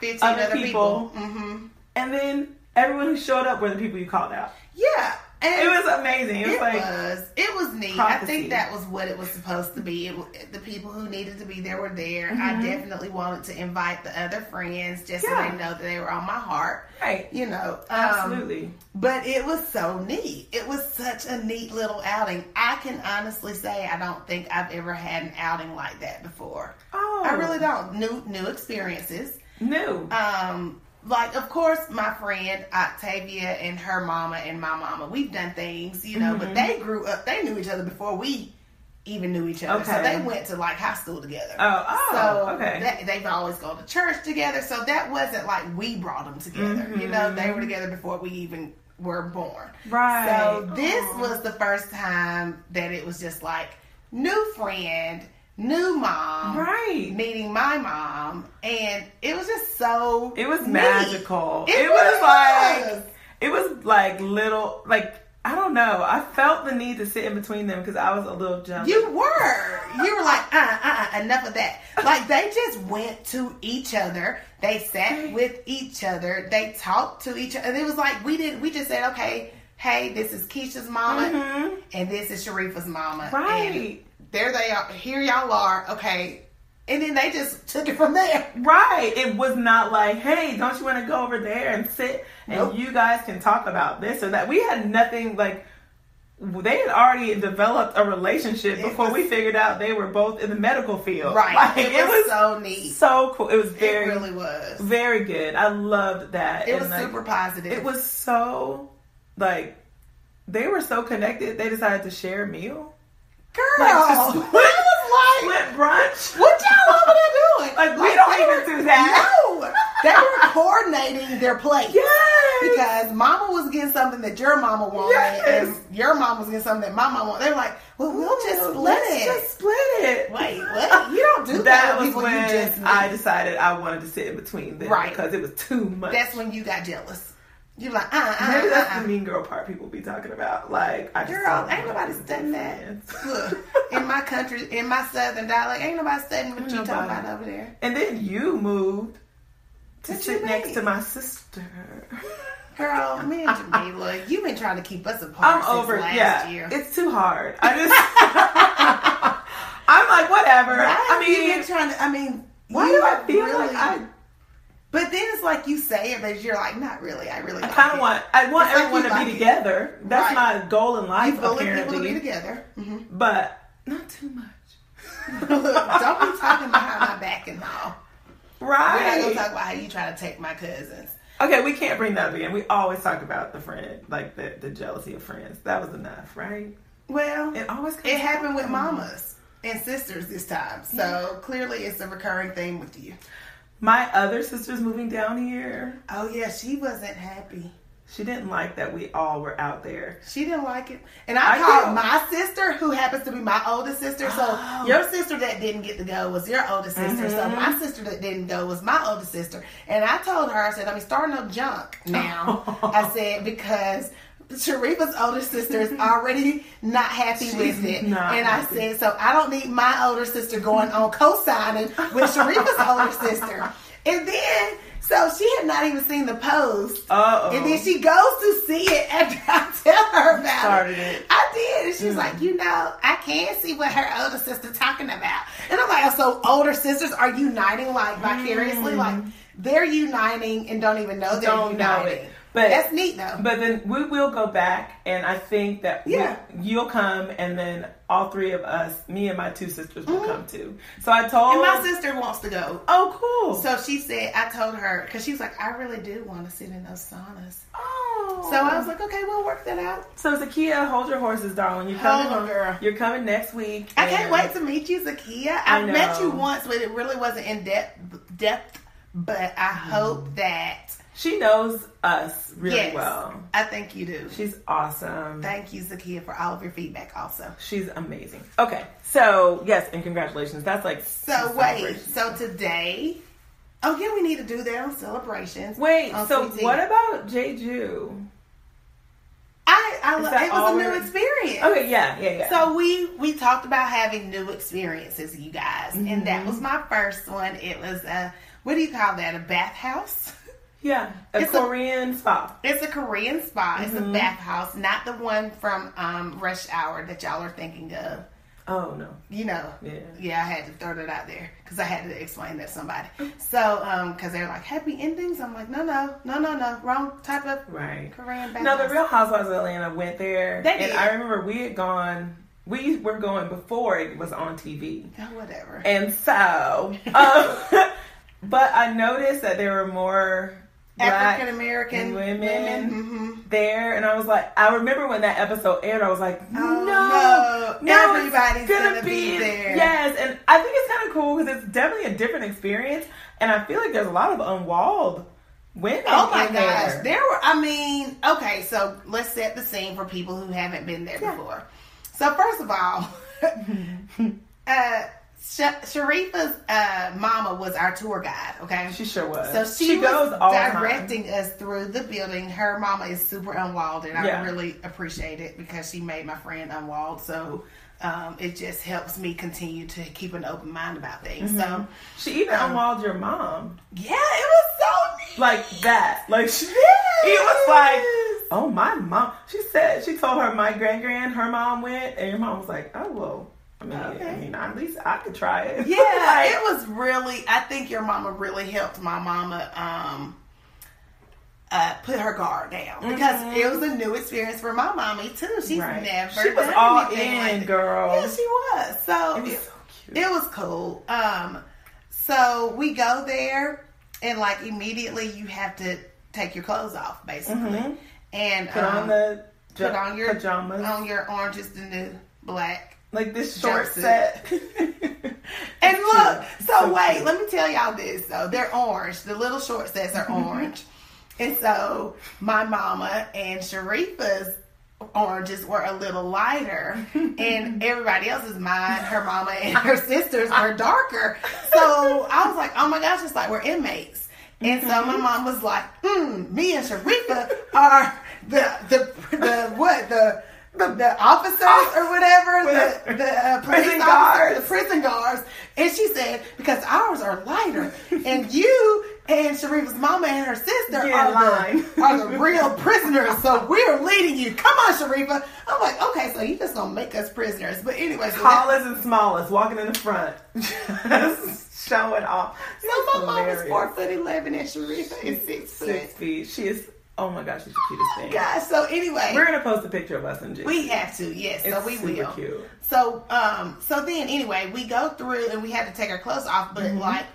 15 other people. Mm-hmm. And then everyone who showed up were the people you called out. Yeah. And it was amazing. It was neat. Prophecy. I think that was what it was supposed to be. The people who needed to be there were there. Mm-hmm. I definitely wanted to invite the other friends just so they know that they were on my heart. Right. You know. Absolutely. But it was so neat. It was such a neat little outing. I can honestly say I don't think I've ever had an outing like that before. Oh. I really don't. New experiences. New. Like, of course, my friend Octavia and her mama and my mama, we've done things, you know, but they grew up, they knew each other before we even knew each other. Okay. So they went to, like, high school together. Okay. They've always gone to church together. So that wasn't like we brought them together. You know, they were together before we even were born. Right. So this was the first time that it was just like, new friend, new mom, right? Meeting my mom, and it was just so. It was neat. Magical. It was like little, like I don't know. I felt the need to sit in between them because I was a little jealous. You were like, enough of that. Like they just went to each other. They sat with each other. They talked to each other. And it was like we just said, okay, hey, this is Keisha's mama, and this is Sharifa's mama, right? And there they are. Here y'all are. Okay. And then they just took it from there. Right. It was not like, hey, don't you want to go over there and sit and you guys can talk about this or that. We had nothing like, they had already developed a relationship before we figured out they were both in the medical field. Right. Like, it was so neat. So cool. It was It really was. Very good. I loved that. It was super positive. It was so, like, they were so connected. They decided to share a meal. Girl, split brunch. What y'all over there doing? Like we don't even do that. No, they were coordinating their plates. Yes, because Mama was getting something that your mama wanted, and your mom was getting something that my mom wanted. They were like, "Well, we'll just split it. Just split it." Wait, what? You don't do that. That was when I decided I wanted to sit in between them, right? Because it was too much. That's when you got jealous. You're like, maybe that's the mean girl part people be talking about. Like, I just girl, ain't nobody studying that. Look, in my country, in my southern dialect, ain't nobody studying what you talking about over there. And then you moved to sit next to my sister. Girl, me and Jamila, you've been trying to keep us apart since last year. It's too hard. I'm like, whatever. Right? You've been trying to, why do I feel like but then it's like you say it, but you're like, not really. I kind of want everyone to be together. That's my goal in life. You want people to be together, but not too much. Don't be talking behind my back and all. Right. We're not gonna talk about how you try to take my cousins. Okay, we can't bring that up again. We always talk about the friend, like the jealousy of friends. That was enough, right? Well, it happened with mamas and sisters this time, so clearly it's a recurring theme with you. My other sister's moving down here. Oh, yeah. She wasn't happy. She didn't like that we all were out there. She didn't like it. And I called my sister, who happens to be my oldest sister. So your sister that didn't get to go was your oldest sister. So my sister that didn't go was my oldest sister. And I told her, I said, starting no junk now. I said, because Sharifa's older sister is already not happy with it. And I said, so I don't need my older sister going on co-signing with Sharifa's older sister. And then, so she had not even seen the post. And then she goes to see it after I tell her about it. I did. And she's like, I can't see what her older sister talking about. And I'm like, so older sisters are uniting like vicariously? Like they're uniting and don't even know they're uniting. But that's neat though. But then we will go back, and I think that you'll come, and then all three of us, me and my two sisters, will come too. So I told, and my sister wants to go. Oh, cool! So she said, I told her because she was like, I really do want to sit in those saunas. Oh, so I was like, okay, we'll work that out. So Zakiya, hold your horses, darling. Girl. You're coming next week. I can't wait to meet you, Zakiya. I've met you once, but it really wasn't in depth. But I hope that. She knows us really well. I think you do. She's awesome. Thank you, Zakiya, for all of your feedback also. She's amazing. Okay. So, yes, and congratulations. That's like... So, wait. So, today... Oh, yeah, we need to do that on celebrations. Wait, so what about Jeju? It was a new experience. Okay, yeah. So we talked about having new experiences, you guys, and that was my first one. It was what do you call that? A bathhouse? Yeah, a Korean spa. It's a Korean spa. It's a bathhouse, not the one from Rush Hour that y'all are thinking of. Oh, no. You know. Yeah, I had to throw that out there because I had to explain that to somebody. So, because they're like, happy endings? I'm like, no. Wrong type of Korean bathhouse. No, the Real Housewives of Atlanta went there. And I remember we were going before it was on TV. Oh, whatever. And so, but I noticed that there were more African American women there, and I was like, I remember when that episode aired, I was like, no, everybody's gonna be there. Yes, and I think it's kind of cool because it's definitely a different experience, and I feel like there's a lot of unwalled women. Oh my gosh, there were. I mean, okay, so let's set the scene for people who haven't been there before. So first of all, Sharifa's mama was our tour guide, okay? She sure was. So she was directing us through the building. Her mama is super unwalled, and I really appreciate it because she made my friend unwalled. So it just helps me continue to keep an open mind about things. So she even unwalled your mom. Yeah, it was so neat. Like that. Like she was like, oh, my mom. She told her my grand her mom went, and your mom was like, oh, well. I mean, at least I could try it. Yeah, like, it was really. I think your mama really helped my mama put her guard down because it was a new experience for my mommy too. She's never. She was all in, like, girl. Yeah, she was. So it was so cute. It was cool. So we go there, and like immediately you have to take your clothes off, basically, and put on your pajamas, on your oranges, the new black. Like this short set. And look, so wait, let me tell y'all this though. They're orange. The little short sets are orange. And so my mama and Sharifa's oranges were a little lighter. And everybody else's, mine, her mama, and her sisters are darker. So I was like, oh my gosh, it's like we're inmates. And so my mom was like, me and Sharifa are the officers or whatever, the prison guards. The prison guards. And she said, because ours are lighter, and you and Sharifa's mama and her sister are the real prisoners, so we're leading you. Come on, Sharifa. I'm like, okay, so you just gonna make us prisoners. But anyway, so tallest and smallest, walking in the front. Just showing off. So my mom is 4'11" and Sharifa is 6 feet. 6 feet. She is. Oh my gosh, she's the cutest thing. Gosh, so anyway, we're gonna post a picture of us and Jay. We have to, yes. It's so we super will. Cute. So, so then anyway, we go through and we had to take our clothes off, but like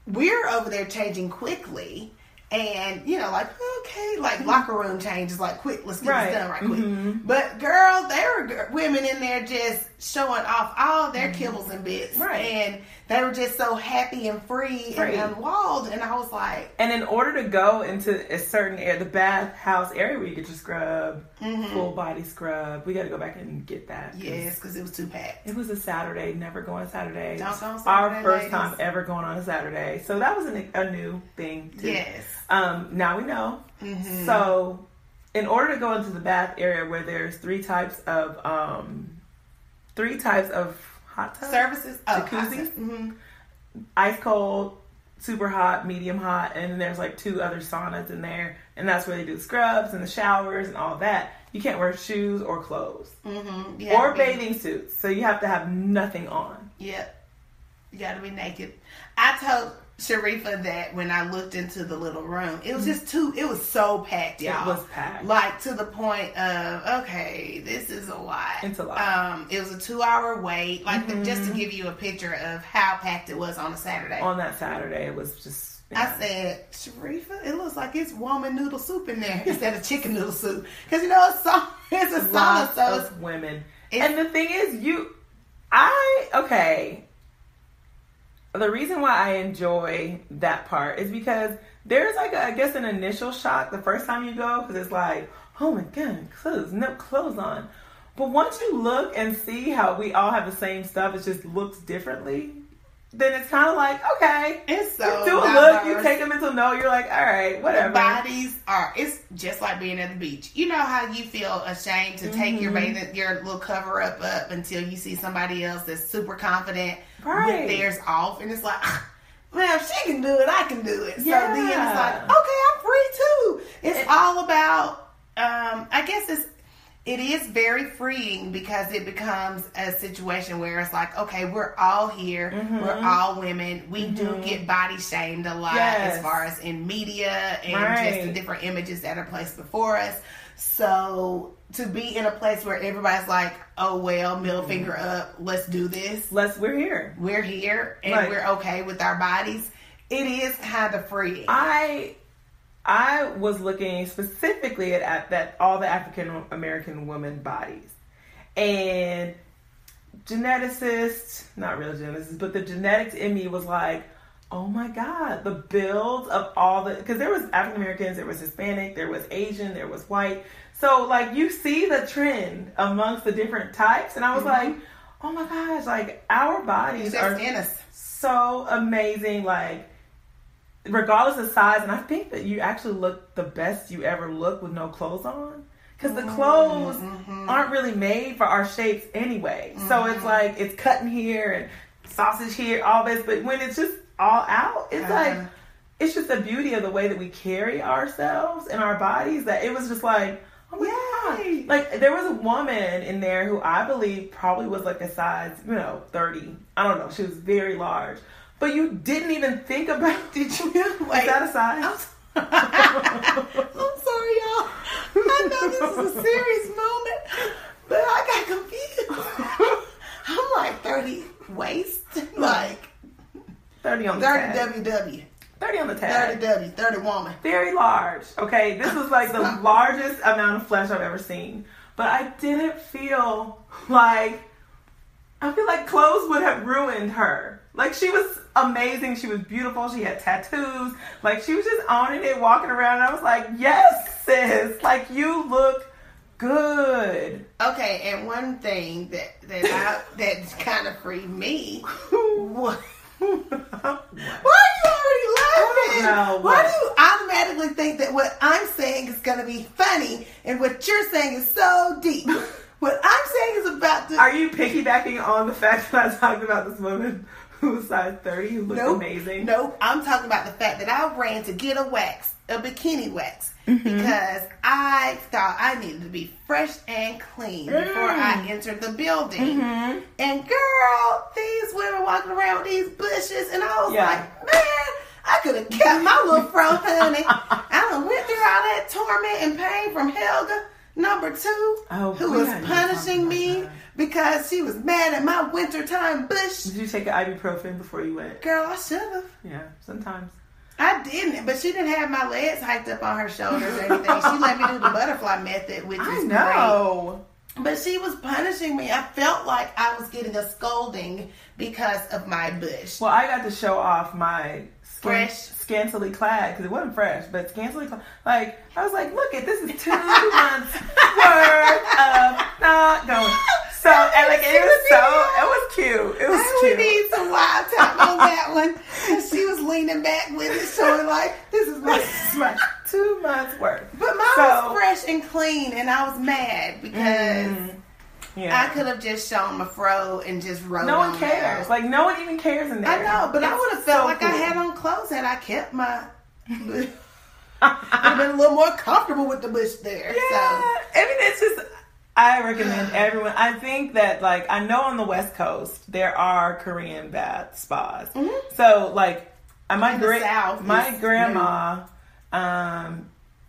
we're over there changing quickly, and like okay, like locker room changes, like quick, let's get this done right quick. But girl, there were women in there just showing off all their kibbles and bits, and they were just so happy and free and unwalled, and I was like... And in order to go into a certain area, the bathhouse area where you get your scrub, full body scrub, we got to go back and get that. Yes, because it was too packed. It was a Saturday, never go on Saturdays. Don't go on Saturday, our first time ever going on a Saturday. So that was a new thing, too. Yes. Now we know. So in order to go into the bath area where there's three types of hot tub services, jacuzzis, ice cold, super hot, medium hot, and then there's like 2 other saunas in there, and that's where they do the scrubs and the showers and all that. You can't wear shoes or clothes or bathing suits, so you have to have nothing on. Yep, you got to be naked. I told Sharifa that when I looked into the little room, it was just it was so packed, y'all. It was packed. Like to the point of, okay, this is a lot. It's a lot. It was a 2-hour wait. Like just to give you a picture of how packed it was on a Saturday. On that Saturday, it was just... I said, Sharifa, it looks like it's woman noodle soup in there instead of chicken noodle soup. Because, it's a sauna, so it's women. And the thing is, the reason why I enjoy that part is because there's like I guess an initial shock the first time you go, because it's like, oh my god, no clothes on. But once you look and see how we all have the same stuff, it just looks differently. Then it's kind of like, okay, it's so you do a look, you take them into note, you're like, all right, whatever. The bodies it's just like being at the beach. You know how you feel ashamed to take your little cover up until you see somebody else that's super confident with theirs off, and it's like, well, if she can do it, I can do it. So Yeah. then it's like, okay, I'm free too. It's all about, I guess it is very freeing because it becomes a situation where it's like, okay, we're all here. We're all women. We do get body shamed a lot as far as in media and just the different images that are placed before us. So to be in a place where everybody's like, oh, well, middle finger up, let's do this. We're here. We're here and we're okay with our bodies. It is kind of freeing. I was looking specifically at all the African American women bodies, and geneticists, not real geneticists, but the genetics in me was like, oh my God, the build of all because there was African Americans, there was Hispanic, there was Asian, there was white. So like you see the trend amongst the different types, and I was like, oh my gosh, like our bodies are so amazing, like regardless of size. And I think that you actually look the best you ever look with no clothes on, because the clothes aren't really made for our shapes anyway. So it's like it's cutting here and sausage here, all this, but when it's just all out, it's like it's just the beauty of the way that we carry ourselves and our bodies that it was just like, oh my God. Like there was a woman in there who I believe probably was like a size 30. I don't know, she was very large. But you didn't even think about, did you? Wait, is that a size? I'm sorry, y'all. I know this is a serious moment, but I got confused. I'm like 30 waist, like 30 on the 30 tag. WW. 30 on the tag. 30 W, 30 woman. Very large. Okay, this was like the largest amount of flesh I've ever seen. But I didn't feel like, I feel like clothes would have ruined her. Like, she was amazing. She was beautiful. She had tattoos. Like, she was just owning it, walking around. And I was like, yes, sis. Like, you look good. Okay, and one thing that kind of freed me. Why are you already laughing? I don't know. Why do you automatically think that what I'm saying is going to be funny and what you're saying is so deep? What I'm saying is about to... Are you piggybacking on the fact that I talked about this woman who was size 30 who looked amazing? Nope. I'm talking about the fact that I ran to get a bikini wax, because I thought I needed to be fresh and clean before I entered the building. And girl, these women walking around with these bushes, and I was like, man, I could have kept my little fro, honey. I done went through all that torment and pain from Helga, number 2, who was punishing me because she was mad at my wintertime bush. Did you take an ibuprofen before you went? Girl, I should have. Yeah, sometimes. I didn't, but she didn't have my legs hiked up on her shoulders or anything. She let me do the butterfly method, which is great. But she was punishing me. I felt like I was getting a scolding because of my bush. Well, I got to show off my scantily clad, because it wasn't fresh, but scantily clad. Like, I was like, look, this is 2 months worth of not going. So, and like, it was cute. It was cute. We need some wild time on that one. And she was leaning back with it, showing like, this is my 2 months worth. But mine was fresh and clean, and I was mad because I could have just shown my fro and just rode on. No one cares. Like, no one even cares in there. I know, but I would have felt like I had on clothes had I kept my... Would have been a little more comfortable with the bush there. Yeah. So. I mean, it's just... I recommend everyone. I think that, like, I know on the West Coast there are Korean bath spas. So, like, my grandma,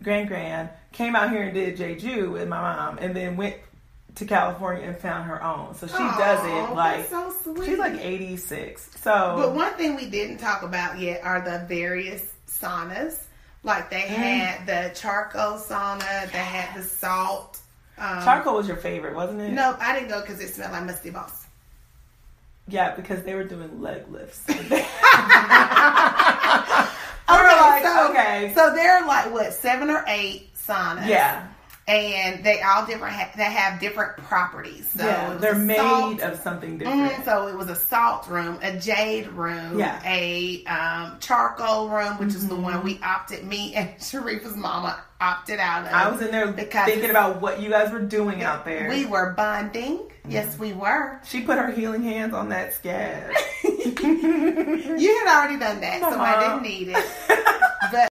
grand came out here and did Jeju with my mom, and then went to California and found her own. So she does it like, so sweet. She's like 86. So, but one thing we didn't talk about yet are the various saunas. Like, they had the charcoal sauna, they had the salt. Charcoal was your favorite, wasn't it? No, I didn't go because it smelled like musty balls. Yeah, because they were doing leg lifts. So there are like, what, 7 or 8 saunas. Yeah. And they all they have different properties. So they're made of something different. So it was a salt room, a jade room, a charcoal room, which is the one me and Sharifa's mama opted out of. I was in there thinking about what you guys were doing out there. We were bonding. Yes, we were. She put her healing hands on that scab. You had already done that, so I didn't need it. But